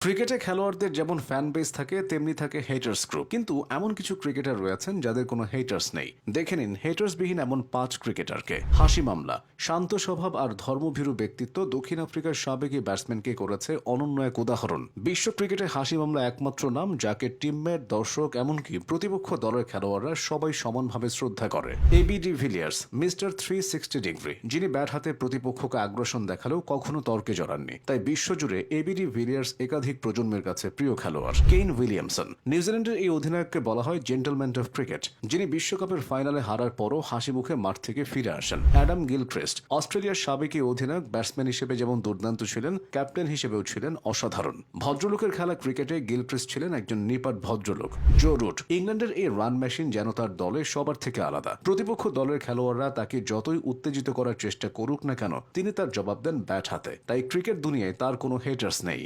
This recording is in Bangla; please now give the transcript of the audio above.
ক্রিকেটে খেলোয়াড়দের যেমন ফ্যান বেস থাকে তেমনি থাকে হেটার্স গ্রুপ, কিন্তু এমন কিছু ক্রিকেটার রয়েছেন যাদের কোনো হেটার্স নেই। দেখে নিন হেটার্স বিহীন এমন 5 ক্রিকেটারকে। হাসি মামলা, শান্ত স্বভাব আর ধর্মভীরু ব্যক্তিত্ব দক্ষিণ আফ্রিকার সাবেক এই ব্যাটসম্যানকে করেছে অনন্য এক উদাহরণ। বিশ্ব ক্রিকেটে হাসি মামলা একমাত্র নাম যাকে টিমমেট, দর্শক, এমনকি প্রতিপক্ষ দলের খেলোয়াড়রা সবাই সমানভাবে শ্রদ্ধা করে। এবি ডিভিলিয়ার্স, মিস্টার 360 ডিগ্রি, যিনি ব্যাট হাতে প্রতিপক্ষকে আগ্রাসন দেখালেও কখনো তর্কে জড়াননি। তাই বিশ্বজুড়ে এবি ডিভিলিয়ার্স একাধিক প্রজন্মের কাছে প্রিয় খেলোয়াড়। কেইন উইলিয়ামসন, নিউজিল্যান্ডের এই অধিনায়ককে বলা হয় জেন্টলম্যান অফ ক্রিকেট, যিনি বিশ্বকাপের ফাইনালে হারার পরও হাসি মুখে মাঠ থেকে ফিরে আসেন। অ্যাডাম গিলক্রিস্ট, অস্ট্রেলিয়ার সাবেক এই অধিনায়ক, ব্যাটসম্যান হিসেবে যেমন দুর্দান্ত ছিলেন, ক্যাপ্টেন হিসেবেও ছিলেন অসাধারণ। ভদ্রলোকের খেলা ক্রিকেটে গিলক্রিস্ট ছিলেন একজন নিপাট ভদ্রলোক। জো রুট, ইংল্যান্ডের এই রান মেশিন যেন তার দলে সবার থেকে আলাদা। প্রতিপক্ষ দলের খেলোয়াড়রা তাকে যতই উত্তেজিত করার চেষ্টা করুক না কেন, তিনি তার জবাব দেন ব্যাট হাতে। তাই ক্রিকেট দুনিয়ায় তার কোনো হেটার্স নেই।